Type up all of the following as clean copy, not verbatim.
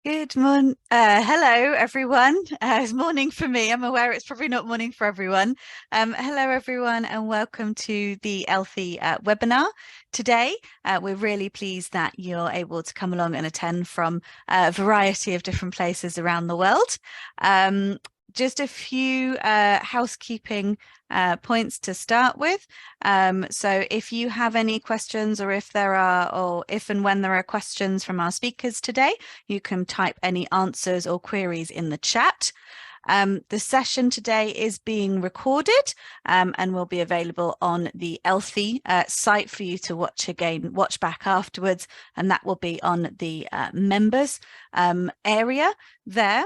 Good morning. Hello, everyone. It's morning for me. I'm aware it's probably not morning for everyone. Hello, everyone, and welcome to the Ealthy webinar. Today, we're really pleased that you're able to come along and attend from a variety of different places around the world. Just a few housekeeping points to start with. So if you have any questions or if and when there are questions from our speakers today, you can type any answers or queries in the chat. The session today is being recorded and will be available on the Ealthy site for you to watch back afterwards, and that will be on the members area there.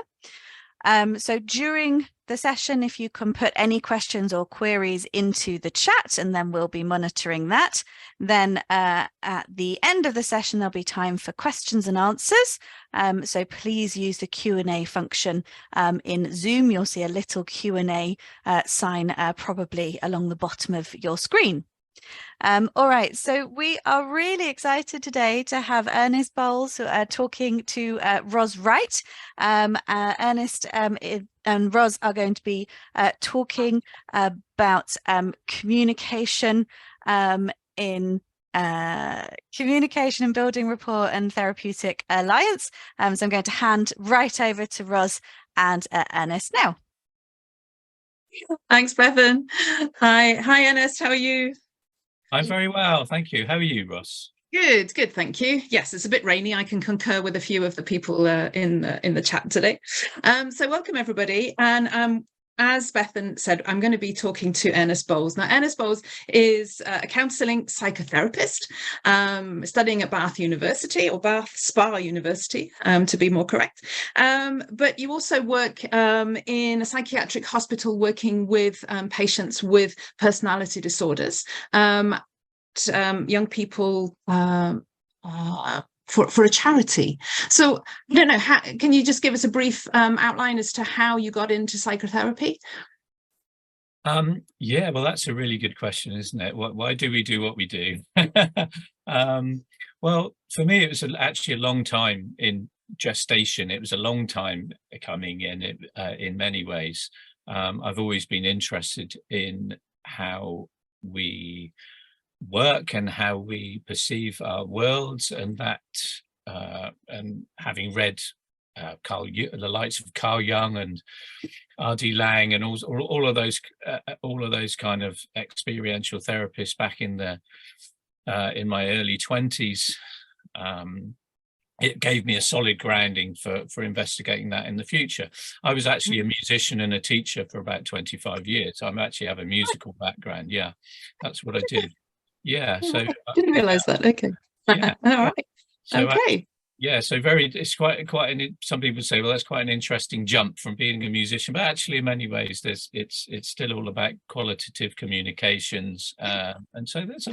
So during the session, if you can put any questions or queries into the chat, and then we'll be monitoring that. Then at the end of the session, there'll be time for questions and answers. So please use the Q&A function in Zoom. You'll see a little Q&A sign probably along the bottom of your screen. All right, so we are really excited today to have Ernest Bowles talking to Ros Wright. Ernest and Ros are going to be talking about communication in communication and building rapport and therapeutic alliance. So I'm going to hand right over to Ros and Ernest now. Thanks, Bethan. Hi, Ernest. How are you? I'm very well, thank you. How are you, Ros? Good, thank you. Yes, it's a bit rainy. I can concur with a few of the people in the chat today. So welcome, everybody. And as Bethan said, I'm going to be talking to Ernest Bowles. Now, Ernest Bowles is a counselling psychotherapist studying at Bath University, or Bath Spa University, to be more correct. But you also work in a psychiatric hospital working with patients with personality disorders, young people for a charity. So I don't know, can you just give us a brief outline as to how you got into psychotherapy? Yeah, well, that's a really good question, isn't it? Why do we do what we do? Well, for me, it was actually a long time in gestation. It was a long time coming in many ways. I've always been interested in how we work and how we perceive our worlds, and that and having read the likes of Carl Jung and R.D. Laing and all of those kind of experiential therapists back in my early 20s, it gave me a solid grounding for investigating that in the future. I was actually a musician and a teacher for about 25 years. I actually have a musical background. Yeah, that's what I did. Yeah, so didn't realize that. Okay. Yeah. All right. So okay. So it's quite some people say, well, that's quite an interesting jump from being a musician, but actually in many ways it's still all about qualitative communications, and so there's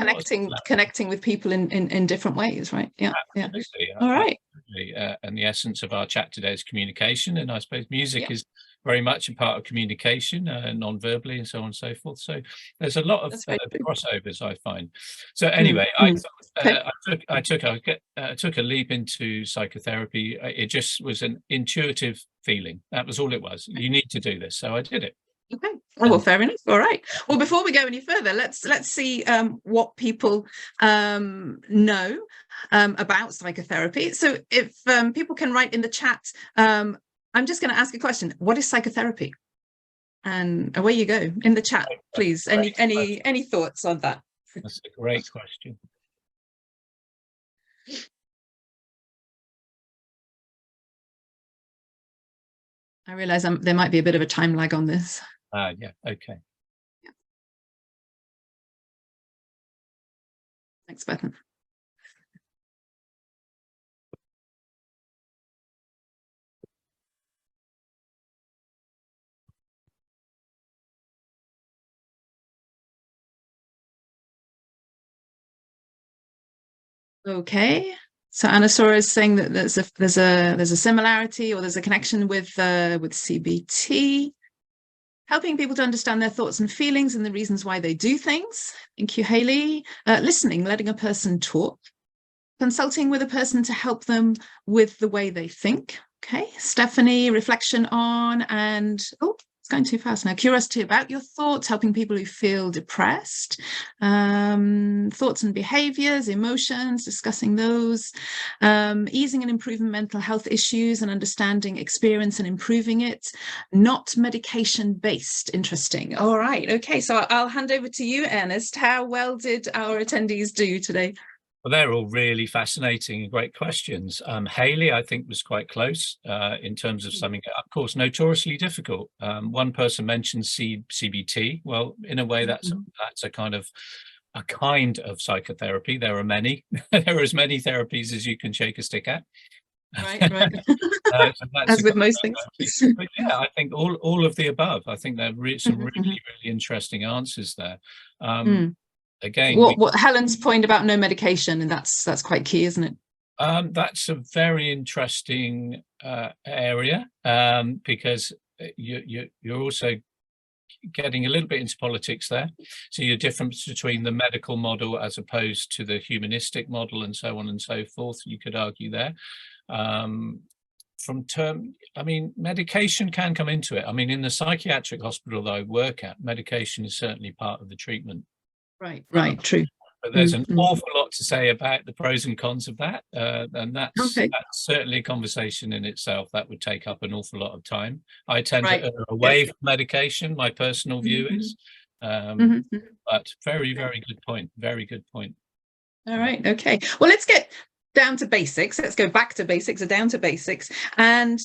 connecting with people in different ways, right? Yeah. Absolutely. All right. Absolutely. And the essence of our chat today is communication, and I suppose music is very much a part of communication, non-verbally and so on and so forth. So there's a lot of crossovers, I find. So anyway, I took a leap into psychotherapy. It just was an intuitive feeling. That was all it was. You need to do this, so I did it. Okay. Oh, well, fair enough. All right. Well, before we go any further, let's see what people know about psychotherapy. So if people can write in the chat, I'm just going to ask a question. What is psychotherapy? And away you go in the chat, please. Any thoughts on that? That's a great question. I realize there might be a bit of a time lag on this. Yeah, okay. Yeah. Thanks, Bethan. Okay. So Anasora is saying that there's a similarity, or there's a connection with CBT, helping people to understand their thoughts and feelings and the reasons why they do things. Thank you, Hayley. Listening, letting a person talk, consulting with a person to help them with the way they think. Okay, Stephanie, reflection on, and it's going too fast now. Curiosity about your thoughts, helping people who feel depressed, thoughts and behaviors, emotions, discussing those, easing and improving mental health issues and understanding experience and improving it, not medication based. Interesting. All right. Okay. So I'll hand over to you, Ernest. How well did our attendees do today? Well, they're all really fascinating and great questions. Hayley, I think, was quite close in terms of something, of course, notoriously difficult. One person mentioned CBT. Well, in a way, that's a kind of psychotherapy. There are many. There are as many therapies as you can shake a stick at. Right. So as with most things. But yeah, I think all of the above. I think there are some really interesting answers there. Again, what Helen's point about no medication, and that's quite key, isn't it? That's a very interesting area, because you're also getting a little bit into politics there. So your difference between the medical model as opposed to the humanistic model and so on and so forth, you could argue there. Medication can come into it. I mean, in the psychiatric hospital that I work at, medication is certainly part of the treatment. Right, true. But there's an awful lot to say about the pros and cons of that, and that's certainly a conversation in itself that would take up an awful lot of time. I tend to err away from medication, my personal view is, but very good point, very good point. All right, okay. Well, let's get down to basics. Let's go back to basics or down to basics. And,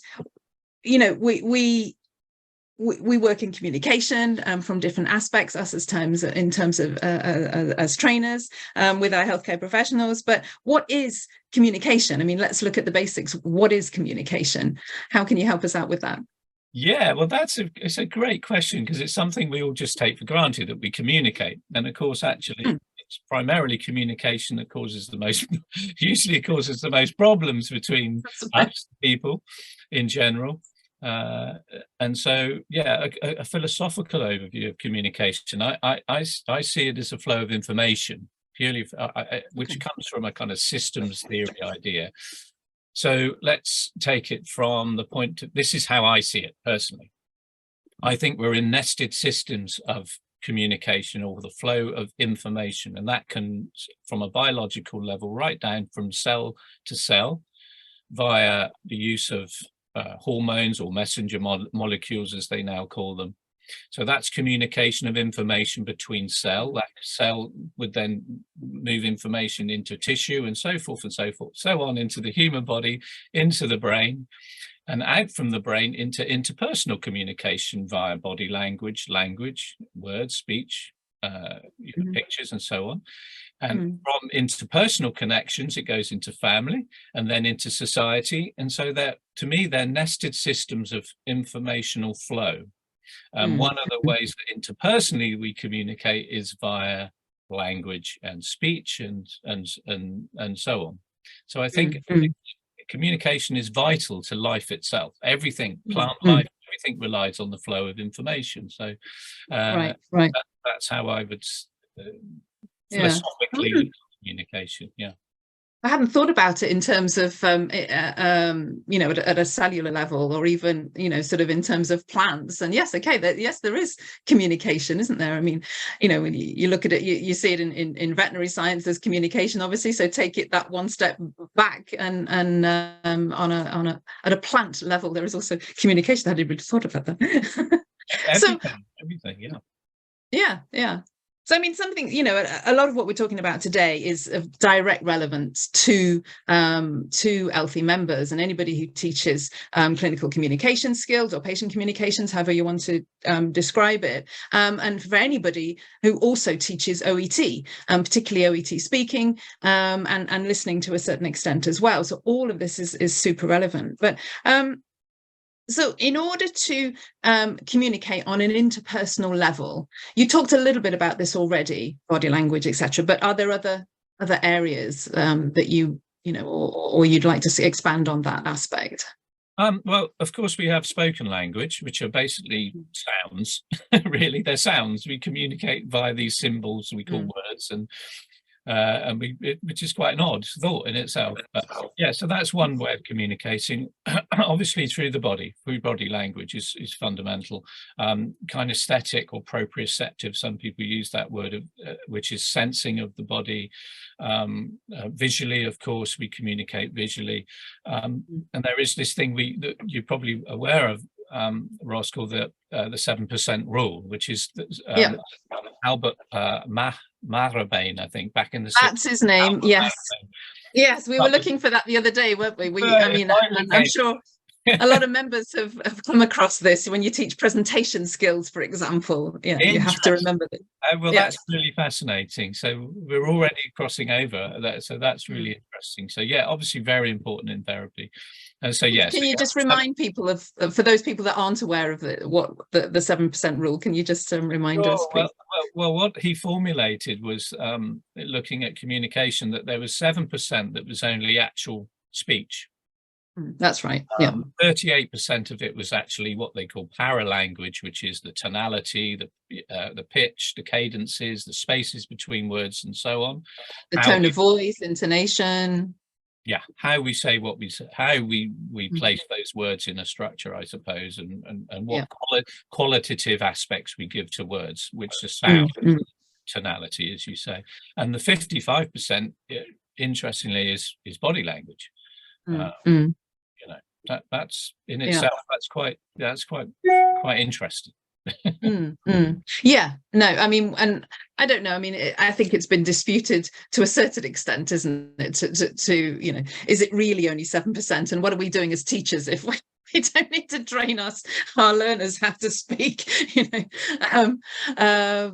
you know, we work in communication from different aspects, us as as trainers with our healthcare professionals. But what is communication? I mean, let's look at the basics. What is communication? How can you help us out with that? Yeah, well, it's a great question, because it's something we all just take for granted, that we communicate. And of course, actually, it's primarily communication that usually causes the most problems between us people in general. And so, yeah, a philosophical overview of communication. I see it as a flow of information, purely, which comes from a kind of systems theory idea. So let's take it from the point this is how I see it personally. I think we're in nested systems of communication, or the flow of information, and that can, from a biological level, right down from cell to cell via the use of hormones or messenger molecules, as they now call them. So that's communication of information between cell. That cell would then move information into tissue and so forth, so on into the human body, into the brain, and out from the brain into interpersonal communication via body language, words, speech, pictures, and so on. And from interpersonal connections, it goes into family and then into society. And so that, to me, they're nested systems of informational flow. One of the ways that interpersonally we communicate is via language and speech and so on. So I think communication is vital to life itself. Everything, plant life, everything relies on the flow of information. So that's how I would philosophically look at communication. Yeah. I hadn't thought about it in terms of, at a cellular level, or even, sort of in terms of plants. And yes, okay, there is communication, isn't there? I mean, when you look at it, you see it in veterinary science, there's communication, obviously. So take it that one step back, and at a plant level, there is also communication. I hadn't really thought about that. Everything, yeah. So, I mean, something, a lot of what we're talking about today is of direct relevance to Ealthy members and anybody who teaches clinical communication skills or patient communications, however you want to describe it. And for anybody who also teaches OET, particularly OET speaking and listening to a certain extent as well. So all of this is super relevant. But so in order to communicate on an interpersonal level, you talked a little bit about this already, body language, etc. But are there other areas that or you'd like to expand on that aspect? Well, of course, we have spoken language, which are basically sounds. Really, they're sounds. We communicate via these symbols we call words, and which is quite an odd thought in itself. But yeah, so that's one way of communicating. Obviously, through the body, through body language is fundamental. Kinesthetic or proprioceptive, some people use that word, which is sensing of the body. Visually, of course, we communicate visually, and there is this thing that you're probably aware of, Ros, called the 7% rule, which is Albert Marabane, I think, back in the 60s. That's his name. Albert Yes. Marabane. Yes, we were looking for that the other day, weren't we? I'm sure a lot of members have come across this when you teach presentation skills, for example. Yeah, you have to remember that. Well, that's really fascinating. So we're already crossing over that. So that's really interesting. So yeah, obviously very important in therapy. And so yes. Can you just remind people of, for those people that aren't aware of what the 7% rule? Can you just remind us, please? Well, what he formulated was looking at communication, that there was 7% that was only actual speech. That's right. Yeah. 38% of it was actually what they call paralanguage, which is the tonality, the pitch, the cadences, the spaces between words, and so on. The tone of voice, intonation. Yeah, how we say what we say, how we place those words in a structure, I suppose, and what qualitative aspects we give to words, which the sound, tonality, as you say, and the 55%, interestingly, is body language. You know, that's in itself, that's quite interesting. Yeah, no, I mean, and I don't know, I mean, I think it's been disputed to a certain extent, isn't it, to you know, is it really only 7%, and what are we doing as teachers if we don't need to train our learners how to speak, you know? Yeah,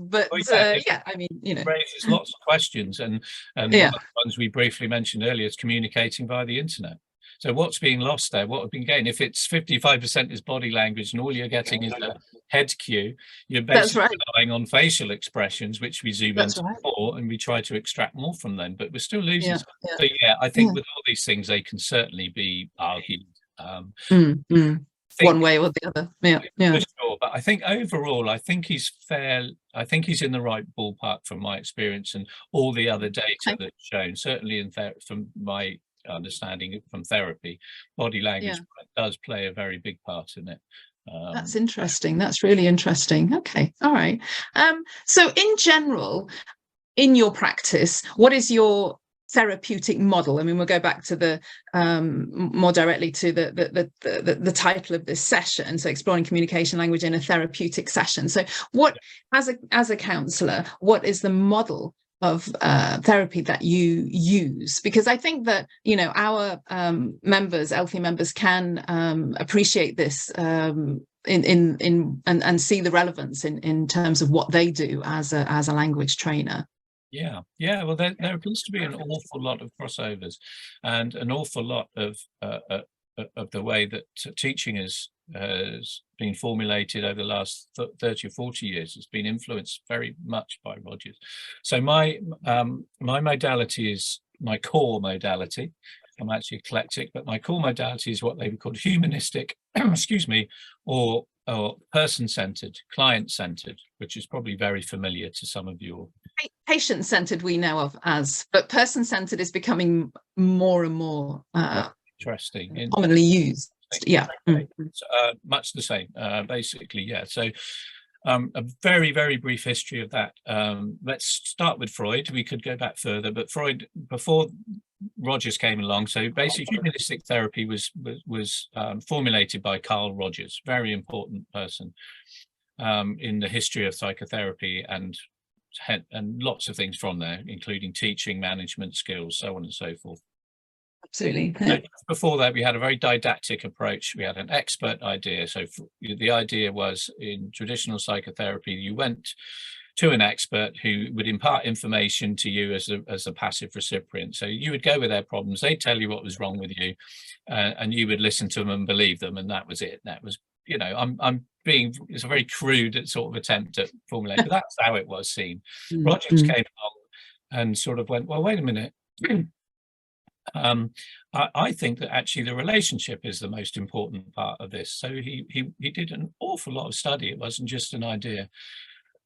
I mean, you know, it raises lots of questions, and one of the ones we briefly mentioned earlier is communicating via the internet. So what's being lost there? What have been gained? If it's 55% is body language and all you're getting is a head cue, you're basically relying on facial expressions, which we zoom into more, and we try to extract more from them, but we're still losing. So yeah, I think with all these things, they can certainly be argued. One way or the other. Yeah. For sure. But I think overall, I think he's fair. I think he's in the right ballpark from my experience and all the other data that's shown. Certainly from my understanding from therapy, body language does play a very big part in it. That's interesting. That's really interesting. Okay. All right. So in general, in your practice, what is your therapeutic model? I mean, we'll go back to the more directly to the title of this session, so exploring communication language in a therapeutic session. So what, as a counsellor, what is the model of therapy that you use? Because I think that, you know, our members, Ealthy members, can appreciate this and see the relevance in terms of what they do as a language trainer. Yeah, well, there appears to be an awful lot of crossovers, and an awful lot of the way that teaching has been formulated over the last 30 or 40 years has been influenced very much by Rogers. So my modality is my core modality. I'm actually eclectic, but my core modality is what they would call humanistic, excuse me, or person-centered, client-centered, which is probably very familiar to some of you. Patient-centered we know of as, but person-centered is becoming more and more interesting, commonly used. Yeah, much the same, basically. Yeah. So a very, very brief history of that. Let's start with Freud. We could go back further, but Freud, before Rogers came along, so basically humanistic therapy was formulated by Carl Rogers, very important person in the history of psychotherapy, and lots of things from there, including teaching, management skills, so on and so forth. Absolutely. So before that, we had a very didactic approach. We had an expert idea. So the idea was, in traditional psychotherapy, you went to an expert who would impart information to you as a passive recipient. So you would go with their problems, they'd tell you what was wrong with you, and you would listen to them and believe them, and that was it. That was, you know, it's a very crude sort of attempt at formulating, but that's how it was seen. Rogers came along and sort of went, well, wait a minute. I think that actually the relationship is the most important part of this. So he did an awful lot of study. It wasn't just an idea.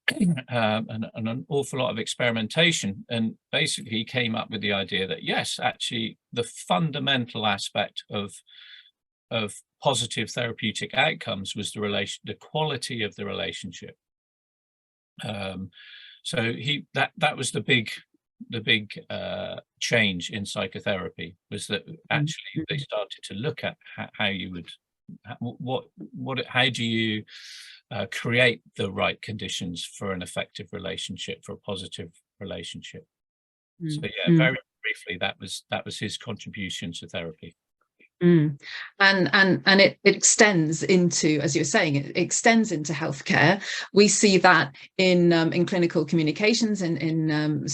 and an awful lot of experimentation, and basically he came up with the idea that yes, actually the fundamental aspect of positive therapeutic outcomes was the quality of the relationship. So that was the big change in psychotherapy, was that actually they started to look at how you would how do you create the right conditions for an effective relationship, for a positive relationship. So yeah, very briefly, that was his contribution to therapy. And it extends into, as you're saying, it extends into healthcare. We see that in clinical communications,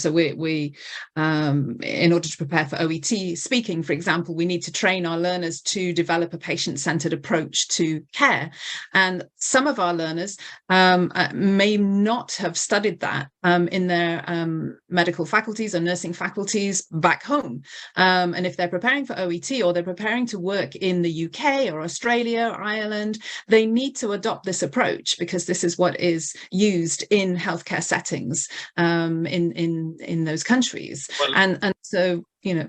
so we in order to prepare for OET speaking, for example, we need to train our learners to develop a patient-centered approach to care. And some of our learners may not have studied that in their medical faculties or nursing faculties back home. And if they're preparing for OET, or they're preparing to work in the UK or Australia or Ireland, they need to adopt this approach, because this is what is used in healthcare settings in those countries. Well, and so, you know,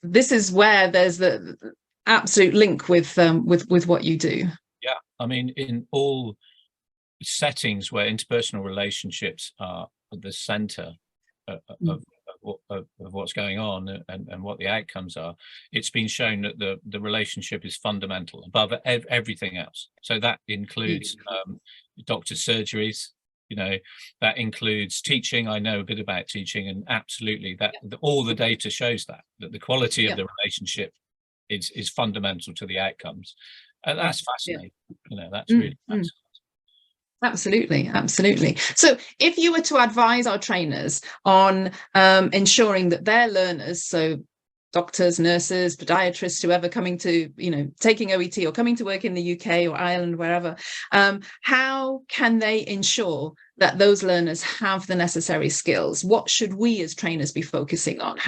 this is where there's the absolute link with what you do. Yeah, I mean, in all settings where interpersonal relationships are at the center of what's going on and what the outcomes are, it's been shown that the relationship is fundamental above everything else. So that includes doctor's surgeries, you know, that includes teaching. I know a bit about teaching, and absolutely all the data shows that the quality of the relationship is fundamental to the outcomes. And that's fascinating. You know, that's really fascinating. Absolutely. So if you were to advise our trainers on ensuring that their learners, so doctors, nurses, podiatrists, whoever coming to, you know, taking OET or coming to work in the UK or Ireland, wherever, how can they ensure that those learners have the necessary skills? What should we as trainers be focusing on?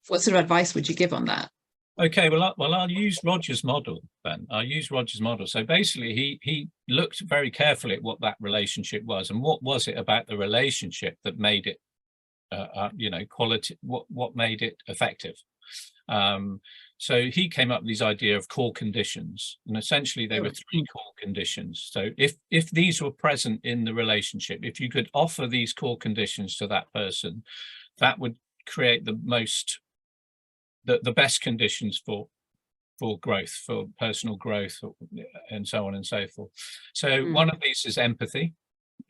What sort of advice would you give on that? Okay, well, I'll use Roger's model then. I'll use Roger's model. So basically, he looked very carefully at what that relationship was, and what was it about the relationship that made it, you know, quality. What made it effective? So he came up with this idea of core conditions, and essentially they were three core conditions. So if these were present in the relationship, if you could offer these core conditions to that person, that would create the best conditions for growth, for personal growth, and so on and so forth. So one of these is empathy,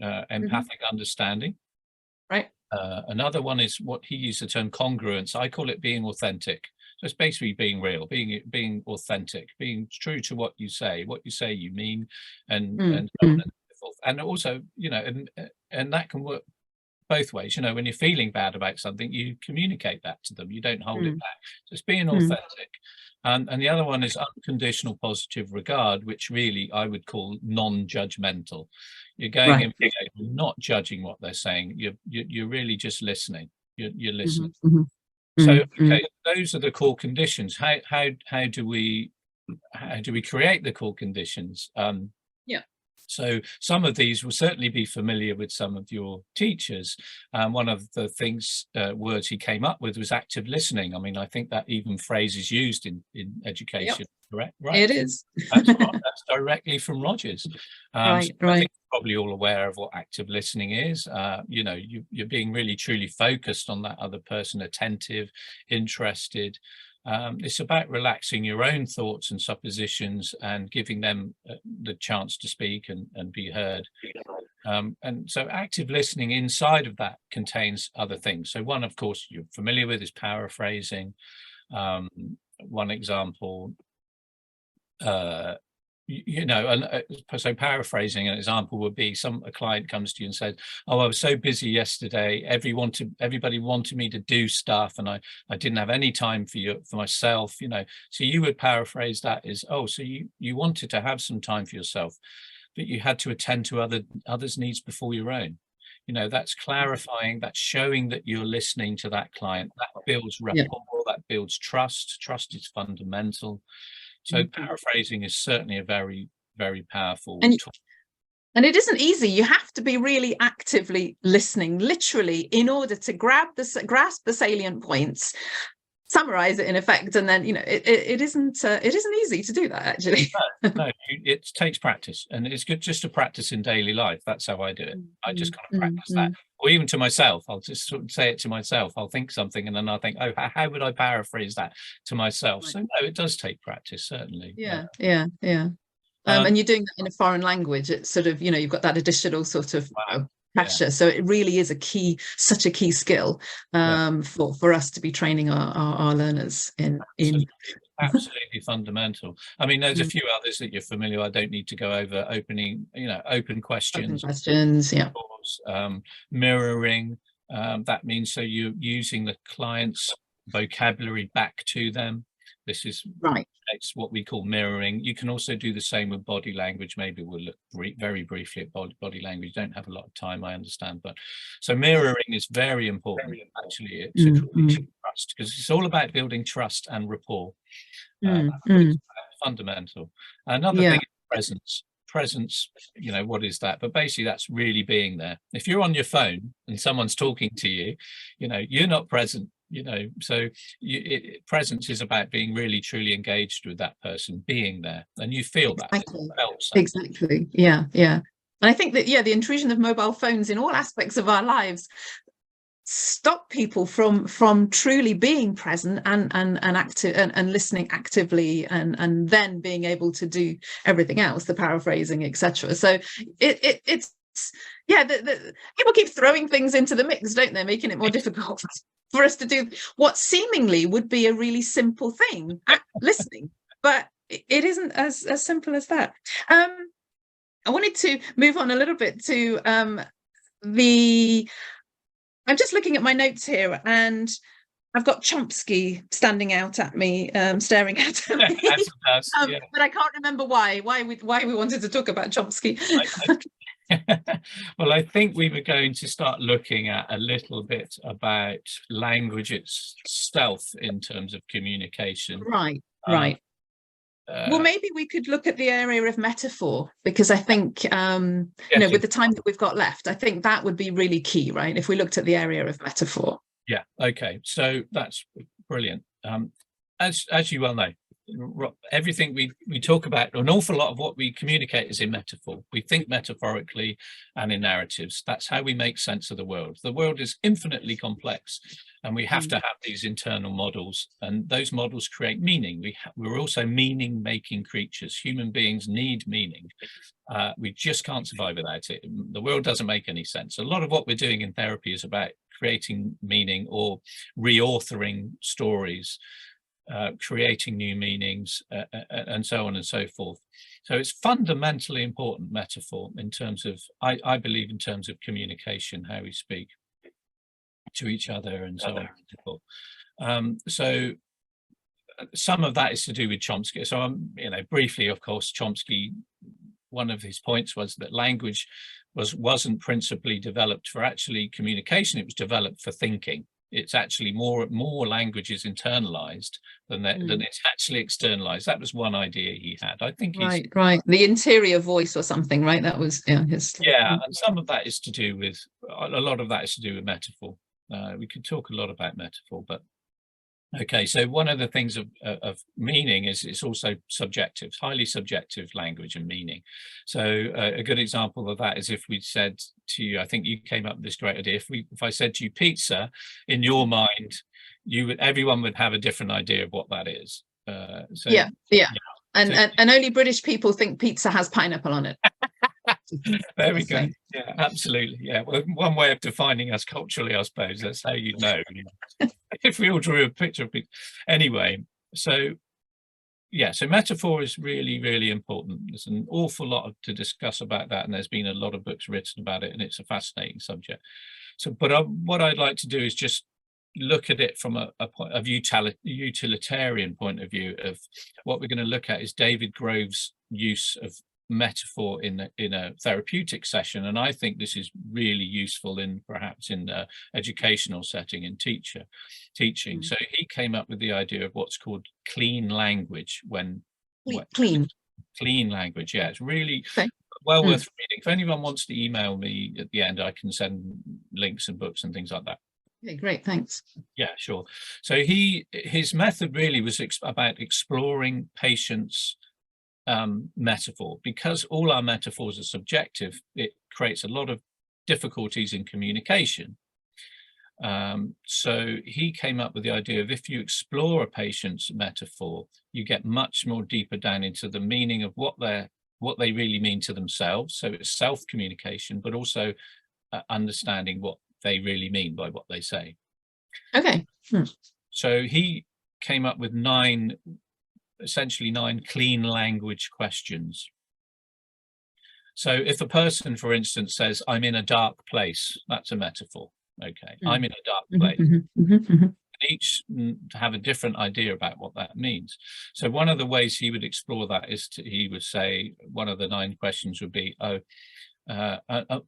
empathic understanding. Right. Another one is what he used the term congruence. I call it being authentic. So it's basically being real, being authentic, being true to what you say you mean, and so on and so forth. And also, you know, and that can work both ways. You know, when you're feeling bad about something, you communicate that to them, you don't hold it back. So it's being authentic. And the other one is unconditional positive regard, which really I would call non-judgmental. You're going in, you're not judging what they're saying, you're really just listening. You're listening. So okay, those are the core conditions. How do we create the core conditions? So some of these will certainly be familiar with some of your teachers. One of the words he came up with was active listening. I mean, I think that even phrase is used in education, correct? Right. It is. That's directly from Rogers. Right. I think you're probably all aware of what active listening is. You know, you're being really truly focused on that other person, attentive, interested. It's about relaxing your own thoughts and suppositions and giving them the chance to speak and be heard. And so active listening inside of that contains other things. So one, of course, you're familiar with is paraphrasing. One example, you know, and so paraphrasing an example would be a client comes to you and says, oh, I was so busy yesterday, everybody wanted me to do stuff, and I didn't have any time for myself, you know. So you would paraphrase that as, oh, so you wanted to have some time for yourself, but you had to attend to others' needs before your own. You know, that's clarifying, that's showing that you're listening to that client. That builds rapport, that builds trust. Trust is fundamental. So paraphrasing is certainly a very, very powerful tool. And it isn't easy. You have to be really actively listening, literally, in order to grasp the salient points, summarize it in effect, and then it isn't easy to do that, actually. No, it takes practice, and it's good just to practice in daily life. That's how I do it. I just kind of practice that, or even to myself. I'll just sort of say it to myself. I'll think something, and then I'll think, oh, how would I paraphrase that to myself? So no, it does take practice, certainly. Yeah. And you're doing that in a foreign language. It's sort of, you've got that additional sort of pressure. Yeah. So it really is such a key skill for us to be training our learners in. Absolutely fundamental. I mean, there's a few others that you're familiar with. I don't need to go over. Open questions. Yeah. Mirroring. That means so you're using the client's vocabulary back to them. This is right. It's what we call mirroring. You can also do the same with body language. Maybe we'll look very briefly at body language. Don't have a lot of time, I understand, but so mirroring is very important. Actually, it's trust, because it's all about building trust and rapport. It's fundamental. Another thing is presence. What is that? But basically that's really being there. If you're on your phone and someone's talking to you, you're not present. So presence is about being really truly engaged with that person, being there, and you feel that. Exactly. Yeah. And I think that the intrusion of mobile phones in all aspects of our lives stop people from truly being present and active and listening actively, and then being able to do everything else, the paraphrasing, etc. So it's people keep throwing things into the mix, don't they, making it more difficult for us to do what seemingly would be a really simple thing, listening, but it isn't as simple as that. I wanted to move on a little bit to I'm just looking at my notes here, and I've got Chomsky standing out at me, staring at me. But I can't remember why we wanted to talk about Chomsky. Well, I think we were going to start looking at a little bit about language itself in terms of communication. Right. Well, maybe we could look at the area of metaphor, because I think, with the time that we've got left, I think that would be really key, right? If we looked at the area of metaphor. Yeah. Okay. So that's brilliant. As you well know, everything we talk about, an awful lot of what we communicate is in metaphor. We think metaphorically and in narratives. That's how we make sense of the world. The world is infinitely complex, and we have to have these internal models, and those models create meaning. We're also meaning-making creatures. Human beings need meaning. We just can't survive without it. The world doesn't make any sense. A lot of what we're doing in therapy is about creating meaning or reauthoring stories, creating new meanings, and so on and so forth. So it's fundamentally important, metaphor, in terms of, I believe, in terms of communication, how we speak to each other and so on. So some of that is to do with Chomsky. So briefly, of course, Chomsky, one of his points was that language wasn't principally developed for actually communication. It was developed for thinking. It's actually more language is internalized than it's actually externalized. That was one idea he had. I think he's right. The interior voice or something, right? That was his. Yeah, and some of that is to do with a lot of that is to do with metaphor. We could talk a lot about metaphor, but okay. So one of the things of meaning is it's also subjective, highly subjective language and meaning. So a good example of that is if we said to you, I think you came up with this great idea. If I said to you pizza, in your mind, everyone would have a different idea of what that is. And only British people think pizza has pineapple on it. There we go. Yeah, absolutely. Yeah, well, one way of defining us culturally, I suppose. That's how you know. If we all drew a picture of pizza. Anyway, so metaphor is really, really important. There's an awful lot to discuss about that, and there's been a lot of books written about it, and it's a fascinating subject. So, but what I'd like to do is just look at it from a point of utilitarian point of view. Of what we're going to look at is David Grove's use of metaphor in a therapeutic session, and I think this is really useful perhaps in the educational setting in teaching. So he came up with the idea of what's called clean language. Clean language, yeah, it's really well worth reading. If anyone wants to email me at the end, I can send links and books and things like that. Okay, great, thanks. Yeah, sure. So his method really was about exploring patients' metaphor. Because all our metaphors are subjective, it creates a lot of difficulties in communication. So he came up with the idea of, if you explore a patient's metaphor, you get much more deeper down into the meaning of what they really mean to themselves. So it's self-communication, but also understanding what they really mean by what they say. Okay. So he came up with essentially nine clean language questions. So if a person, for instance, says, "I'm in a dark place," that's a metaphor. Okay, I'm in a dark place. Each have a different idea about what that means. So one of the ways he would explore that is he would say, one of the 9 questions would be, but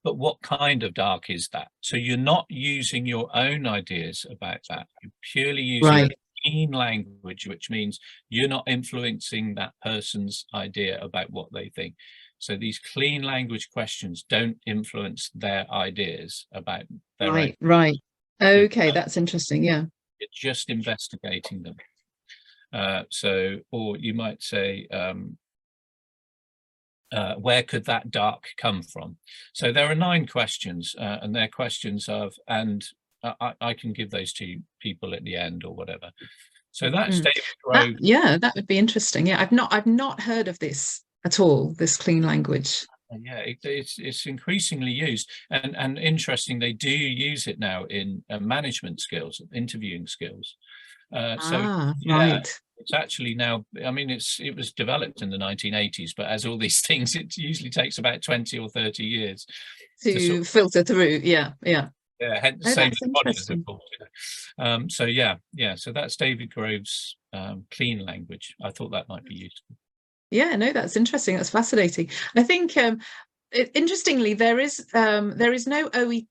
what kind of dark is that? So you're not using your own ideas about that. You're purely using clean language, which means you're not influencing that person's idea about what they think. So these clean language questions don't influence their ideas about their own. Right. Okay, that's interesting. Yeah. You're just investigating them. Or you might say, where could that dark come from? So there are 9 questions, and they're questions of, and I can give those to people at the end or whatever. So that's David Grove. That would be interesting. Yeah, I've not heard of this at all, this clean language. Yeah, it's increasingly used, and interesting, they do use it now in management skills, interviewing skills. It's actually now, I mean, it was developed in the 1980s, but as all these things, it usually takes about 20 or 30 years to sort of filter through. Yeah. Hence, same as Rogers, of course. So that's David Grove's clean language. I thought that might be useful. Yeah, no, that's interesting. That's fascinating. I think interestingly, there is no OET.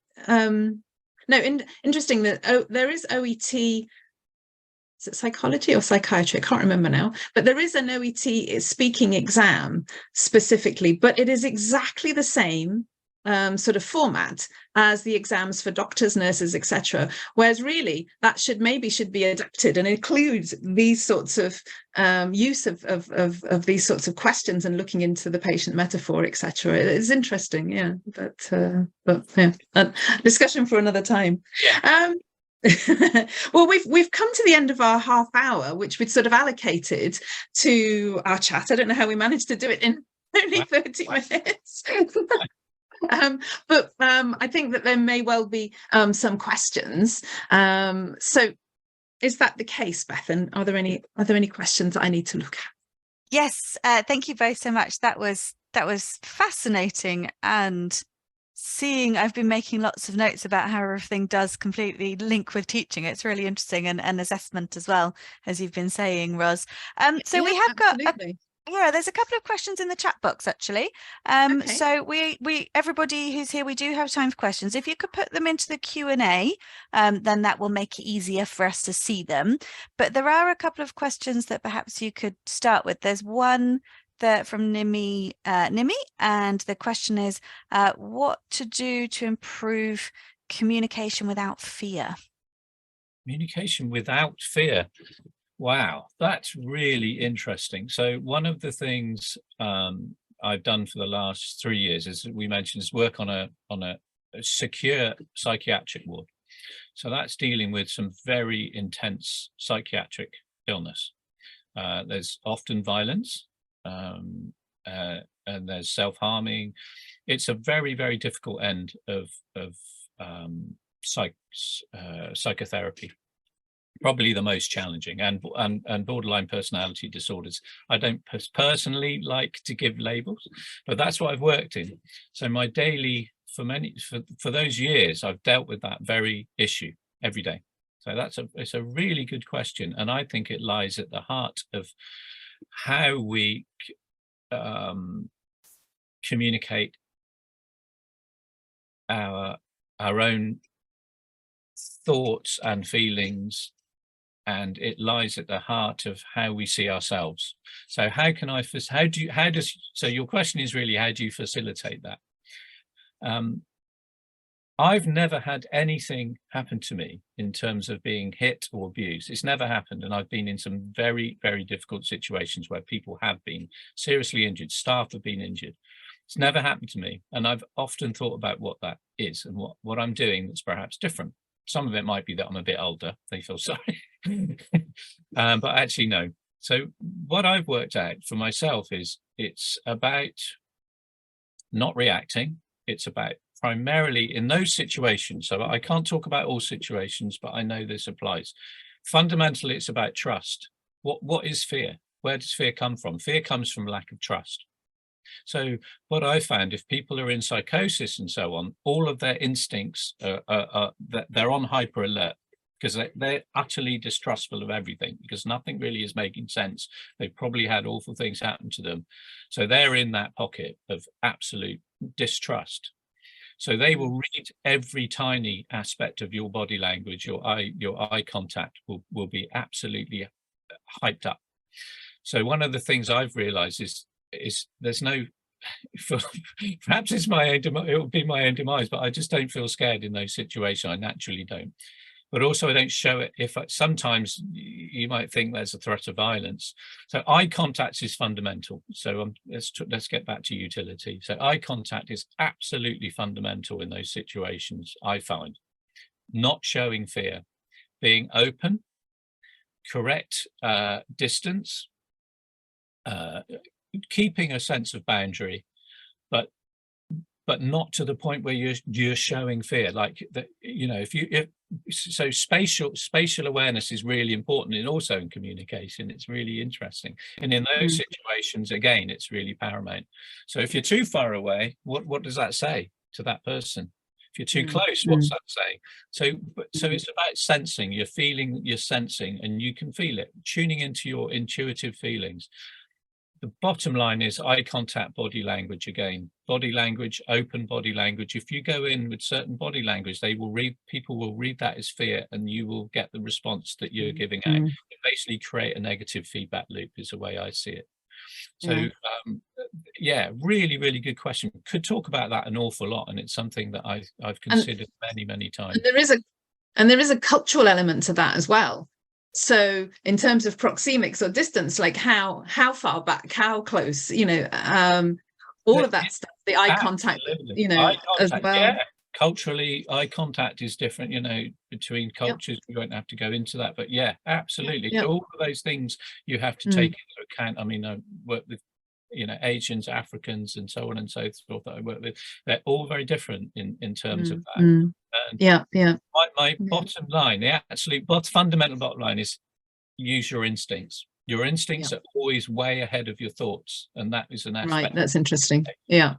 Interesting that there is OET. Is it psychology or psychiatry? I can't remember now. But there is an OET speaking exam specifically, but it is exactly the same sort of format as the exams for doctors, nurses, etc. Whereas really that should be adapted and include these sorts of use of these sorts of questions and looking into the patient metaphor, etc. It's interesting, yeah. But yeah, discussion for another time. Yeah. Well, we've come to the end of our half hour, which we'd sort of allocated to our chat. I don't know how we managed to do it in only 30 minutes. But I think that there may well be some questions. So is that the case, Bethan? Are there any questions that I need to look at? Yes, thank you both so much. That was fascinating, and I've been making lots of notes about how everything does completely link with teaching. It's really interesting, and assessment as well, as you've been saying, Ros. So we have absolutely. there's a couple of questions in the chat box actually. So we everybody who's here, we do have time for questions. If you could put them into the Q&A, then that will make it easier for us to see them. But there are a couple of questions that perhaps you could start with. There's one from Nimi, and the question is, what to do to improve communication without fear? Communication without fear. Wow, that's really interesting. So one of the things I've done for the last 3 years, as we mentioned, is work on a secure psychiatric ward. So that's dealing with some very intense psychiatric illness. There's often violence, and there's self-harming. It's a very, very difficult end of psychotherapy. Probably the most challenging, and borderline personality disorders. I don't personally like to give labels, but that's what I've worked in. So my daily, for those years, I've dealt with that very issue every day. So it's a really good question, and I think it lies at the heart of how we communicate our own thoughts and feelings and it lies at the heart of how we see ourselves. So so your question is really, how do you facilitate that? I've never had anything happen to me in terms of being hit or abused. It's never happened. And I've been in some very, very difficult situations where people have been seriously injured, staff have been injured. It's never happened to me. And I've often thought about what that is and what I'm doing that's perhaps different. Some of it might be that I'm a bit older, they feel sorry, but actually no. So what I've worked out for myself is it's about not reacting. It's about primarily in those situations. So I can't talk about all situations, but I know this applies. Fundamentally, it's about trust. What is fear? Where does fear come from? Fear comes from lack of trust. So what I found, if people are in psychosis and so on, all of their instincts they're on hyper alert because they're utterly distrustful of everything because nothing really is making sense. They've probably had awful things happen to them. So they're in that pocket of absolute distrust. So they will read every tiny aspect of your body language, your eye contact will be absolutely hyped up. So one of the things I've realized is there's no, perhaps it's my own it will be my own demise, but I just don't feel scared in those situations. I naturally don't. But also I don't show it sometimes you might think there's a threat of violence. So eye contact is fundamental. So let's get back to utility. So eye contact is absolutely fundamental in those situations, I find. Not showing fear, being open, correct distance, keeping a sense of boundary, but not to the point where you're showing fear. Like that, you know, so spatial awareness is really important, and also in communication it's really interesting, and in those situations again it's really paramount. So if you're too far away, what does that say to that person? If you're too close, what's that saying? So it's about sensing, you're feeling, you're sensing, and you can feel it, tuning into your intuitive feelings. The bottom line is eye contact, body language again. Body language, open body language. If you go in with certain body language, people will read that as fear, and you will get the response that you're giving out. You basically create a negative feedback loop is the way I see it. So yeah, really, really good question. Could talk about that an awful lot, and it's something that I've considered many times. And there is a cultural element to that as well. So in terms of proxemics or distance, like how far back, how close, you know, all of that stuff, the eye contact, you know, eye contact, as well. Yeah. Culturally, eye contact is different, you know, between cultures. We won't have to go into that, but yeah, absolutely. So all of those things you have to take into account. I mean, I work with, you know, Asians, Africans, and so on and so forth that I work with. They're all very different in terms of that. And my bottom line, the absolute fundamental bottom line is use your instincts. Your instincts are always way ahead of your thoughts, and that is an aspect. Right, that's interesting. Yeah.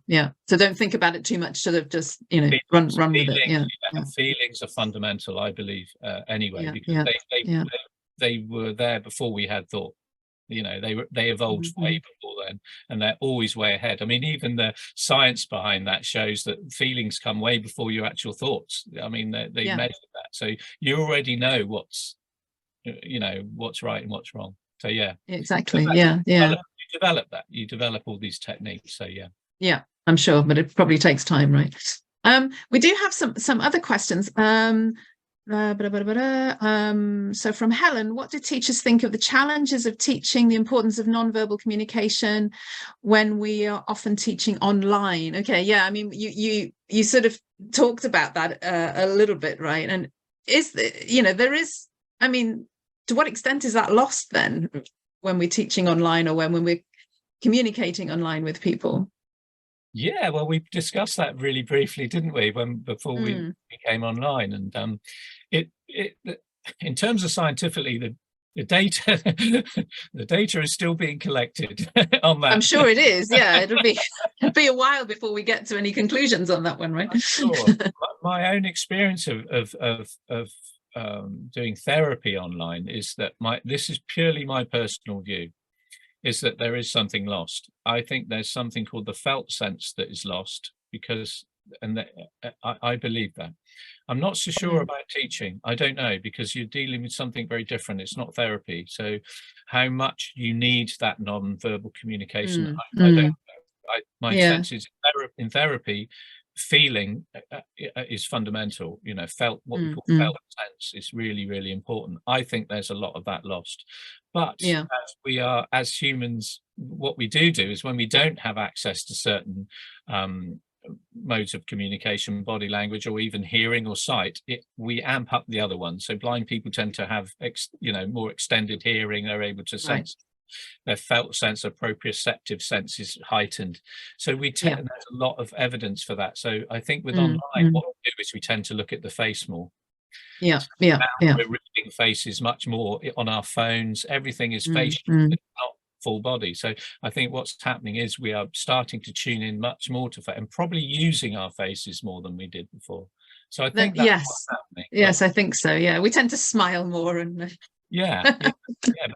So don't think about it too much. Sort of just, you know, run with it. Yeah. Feelings are fundamental, I believe, anyway, because they were there before we had thought. You know, they evolved way before then, and they're always way ahead. I mean, even the science behind that shows that feelings come way before your actual thoughts. I mean, they measure that, so you already know what's right and what's wrong. So yeah, exactly. So you develop that. You develop all these techniques. So yeah, I'm sure, but it probably takes time, right? We do have some other questions. So from Helen, what do teachers think of the challenges of teaching, the importance of non-verbal communication when we are often teaching online? Okay, yeah, I mean, you sort of talked about that a little bit, right? And there is, I mean, to what extent is that lost then when we're teaching online, or when we're communicating online with people? Yeah, well, we discussed that really briefly, didn't we, before we came online? And it in terms of scientifically, the data the data is still being collected on that. I'm sure it is. Yeah, it'll be a while before we get to any conclusions on that one, right? I'm sure. My own experience of doing therapy online is that this is purely my personal view, is that there is something lost. I think there's something called the felt sense that is lost, because I believe that. I'm not so sure about teaching. I don't know, because you're dealing with something very different. It's not therapy. So how much you need that non-verbal communication, I don't know. My sense is in therapy, feeling is fundamental. You know, what we call felt sense is really, really important. I think there's a lot of that lost. But as we are, as humans, what we do is when we don't have access to certain modes of communication, body language, or even hearing or sight, we amp up the other ones. So blind people tend to have more extended hearing. They're able to sense their felt sense, of proprioceptive sense is heightened. So there's a lot of evidence for that. So I think with online, what we do is we tend to look at the face more. We're reading faces much more on our phones. Everything is facial, not full body. So I think what's happening is we are starting to tune in much more to face, and probably using our faces more than we did before. So I think that's what's happening. Yes, I think so. Yeah, we tend to smile more and.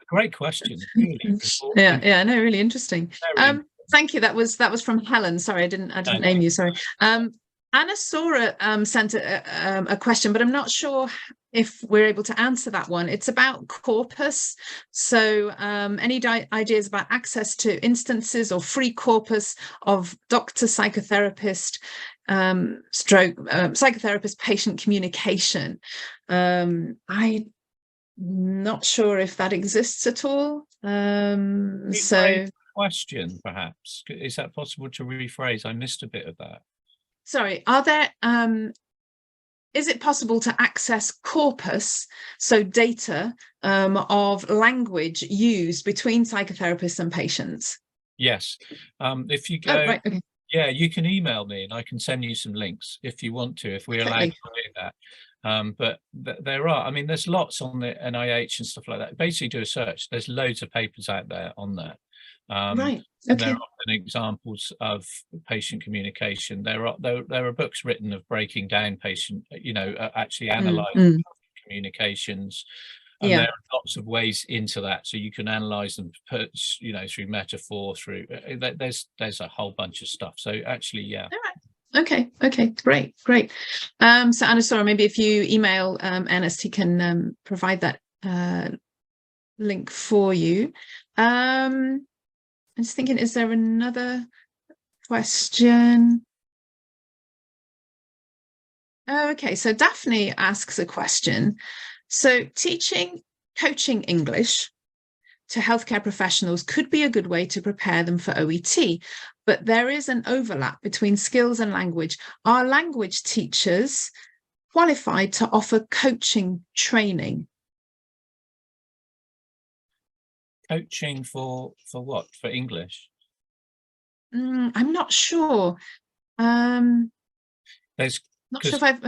Great question. Really no, really interesting. Thank you. That was from Helen. Sorry, I didn't name you. Sorry. Anna Sora sent a question, but I'm not sure if we're able to answer that one. It's about corpus. So any ideas about access to instances or free corpus of doctor, psychotherapist, psychotherapist patient communication? Not sure if that exists at all. So question, perhaps, is that possible to rephrase? I missed a bit of that. Sorry, is it possible to access corpus, so data of language used between psychotherapists and patients? Yes. If you go, you can email me and I can send you some links if you want to, if we're allowed to do that. But there are, there's lots on the NIH and stuff like that. Basically do a search. There's loads of papers out there on that. And there are often examples of patient communication. There are books written of breaking down patient, actually analysing communications. And there are lots of ways into that. So you can analyse them, through metaphor, through, there's a whole bunch of stuff. So actually, Okay, great. So Anna Sora, maybe if you email Ernest, he can provide that link for you. I'm just thinking, is there another question? Okay, so Daphne asks a question. So coaching English to healthcare professionals could be a good way to prepare them for OET, but there is an overlap between skills and language. Are language teachers qualified to offer coaching training? Coaching for what? For English? I'm not sure. There's not sure if I've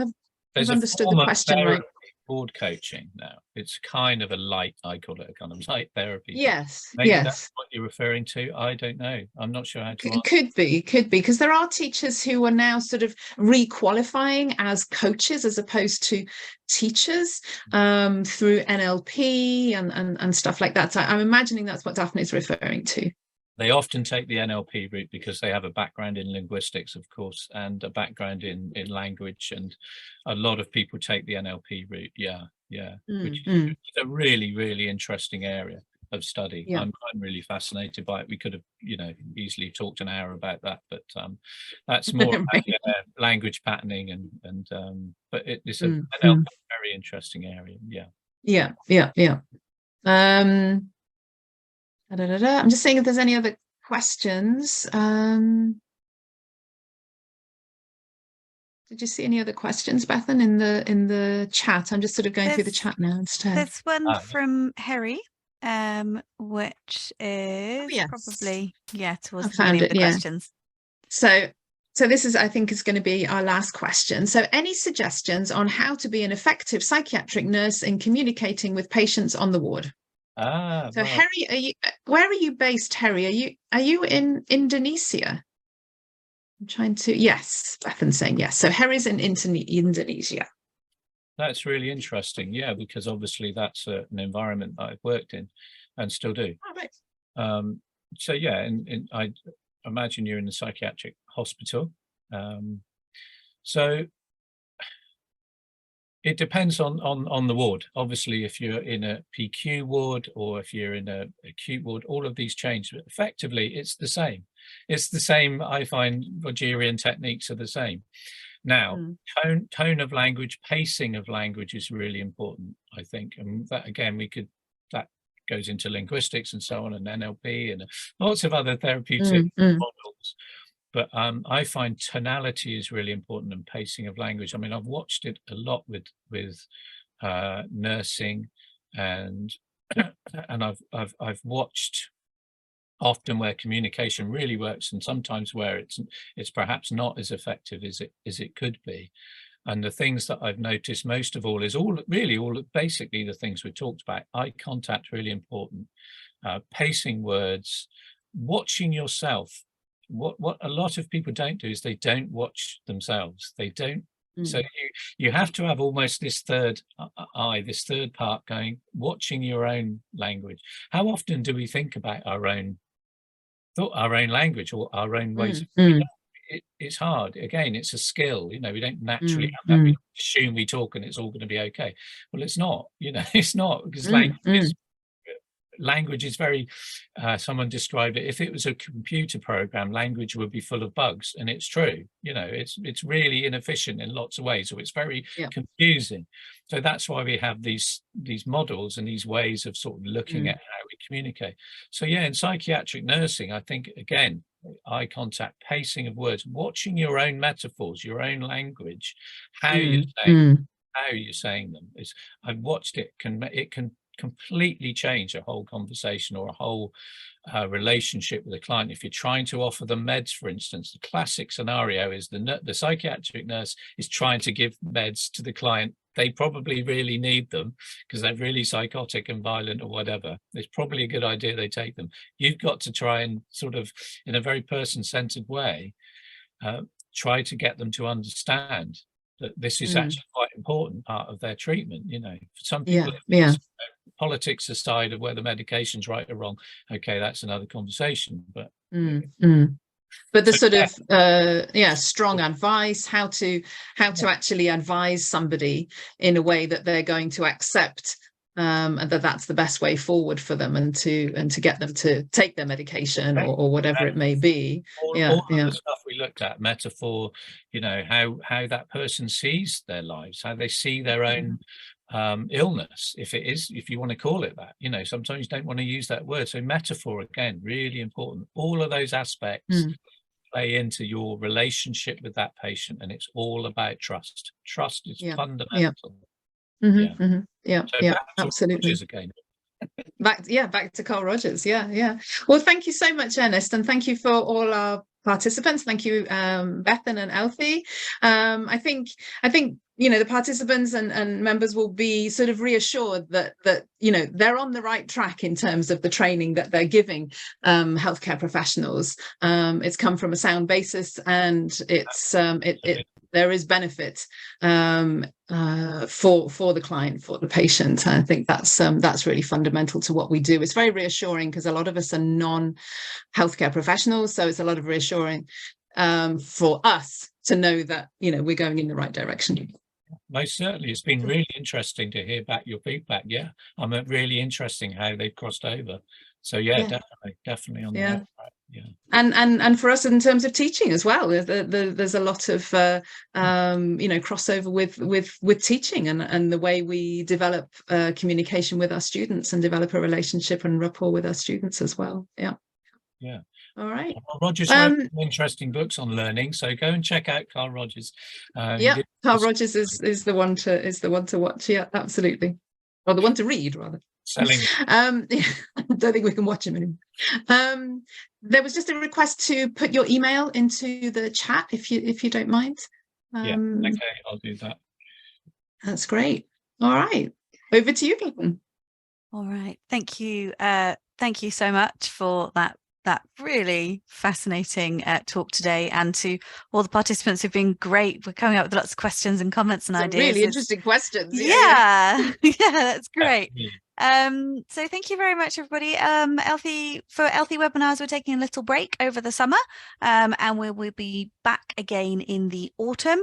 understood the question right. Board coaching now. It's kind of I call it a kind of light therapy. Yes. Maybe that's what you're referring to. I don't know. I'm not sure how to answer. Could be, because there are teachers who are now sort of re-qualifying as coaches as opposed to teachers through NLP and stuff like that. So I'm imagining that's what Daphne is referring to. They often take the NLP route because they have a background in linguistics, of course, and a background in language. And a lot of people take the NLP route. Which is a really, really interesting area of study. I'm really fascinated by it. We could have, easily talked an hour about that, but that's more about, language patterning but it's a very interesting area. I'm just seeing if there's any other questions. Did you see any other questions, Bethan, in the chat? I'm just sort of going through the chat now instead. There's one from Harry, which is probably towards the beginning of the questions. So this is, I think, is going to be our last question. So any suggestions on how to be an effective psychiatric nurse in communicating with patients on the ward? So Harry, where are you based, Harry? Are you in Indonesia? I'm trying to, yes, Bethan's saying yes. So Harry's in Indonesia. That's really interesting, because obviously that's an environment that I've worked in and still do. Right. So and I imagine you're in the psychiatric hospital. So it depends on the ward. Obviously, if you're in a PQ ward or if you're in a acute ward, all of these change. But effectively, it's the same. It's the same. I find Rogerian techniques are the same. Now, tone of language, pacing of language is really important, I think. And that, again, that goes into linguistics and so on, and NLP and lots of other therapeutic models. But I find tonality is really important, and pacing of language. I mean, I've watched it a lot with nursing, and and I've watched often where communication really works, and sometimes where it's perhaps not as effective as it could be. And the things that I've noticed most of all is basically the things we talked about. Eye contact, really important. Pacing words, watching yourself. What a lot of people don't do is they don't watch themselves. They don't. So you have to have almost this third eye, this third part going, watching your own language. How often do we think about our own language or our own ways of it's hard. Again, it's a skill, we don't naturally have that. We assume we talk and it's all going to be okay. Well, it's not, it's not, because language is very, someone described it, if it was a computer program, language would be full of bugs. And it's true, it's really inefficient in lots of ways, so it's very confusing. So that's why we have these models and these ways of sort of looking at how we communicate. So yeah, in psychiatric nursing, I think, again, eye contact, pacing of words, watching your own metaphors, your own language, how you're saying them. I've watched it can completely change a whole conversation or a whole relationship with a client. If you're trying to offer them meds, for instance, the classic scenario is the psychiatric nurse is trying to give meds to the client. They probably really need them because they're really psychotic and violent or whatever. It's probably a good idea they take them. You've got to try and sort of, in a very person-centered way, try to get them to understand that this is actually quite important part of their treatment. For some people, politics aside of whether medication's right or wrong, okay, that's another conversation. But the sort of strong advice, how to actually advise somebody in a way that they're going to accept, and that's the best way forward for them, and to get them to take their medication or whatever it may be. All the stuff we looked at, metaphor, how that person sees their lives, how they see their own illness, if you want to call it that. Sometimes you don't want to use that word. So metaphor, again, really important. All of those aspects play into your relationship with that patient, and it's all about trust. Trust is fundamental. Absolutely. Again. Back to Carl Rogers. Well, thank you so much, Ernest, and thank you for all our participants. Thank you, Bethan and Ealthy. I think the participants and members will be sort of reassured that they're on the right track in terms of the training that they're giving healthcare professionals. It's come from a sound basis, and there is benefit for the client, for the patient. I think that's really fundamental to what we do. It's very reassuring because a lot of us are non-healthcare professionals, so it's a lot of reassuring for us to know that we're going in the right direction. Most certainly. It's been really interesting to hear back your feedback. Really interesting how they've crossed over. So definitely on the right track. And for us in terms of teaching as well, there's a lot of crossover with teaching and the way we develop communication with our students and develop a relationship and rapport with our students as well. All right. Well, Roger's wrote interesting books on learning, so go and check out Carl Rogers. Carl Rogers is the one to watch. Yeah, absolutely. Or the one to read, rather. Selling. I don't think we can watch him anymore. There was just a request to put your email into the chat, if you don't mind. Okay, I'll do that. That's great. All right, over to you, Bethan. All right, thank you. Thank you so much for that really fascinating talk today, and to all the participants who've been great. We're coming up with lots of questions and comments and ideas. Really interesting questions. Yeah, that's great. So thank you very much, everybody. For Ealthy webinars, we're taking a little break over the summer, and we'll be back again in the autumn.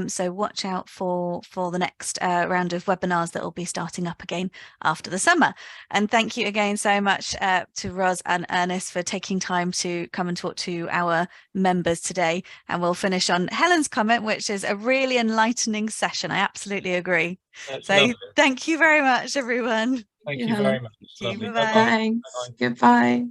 So watch out for the next round of webinars that will be starting up again after the summer. And thank you again so much to Ros and Ernest for taking time to come and talk to our members today. And we'll finish on Helen's comment, which is a really enlightening session. I absolutely agree. That's So lovely. thank you very much, everyone. Thank you very much. Thank you. Lovely. Bye-bye. Thanks. Goodbye.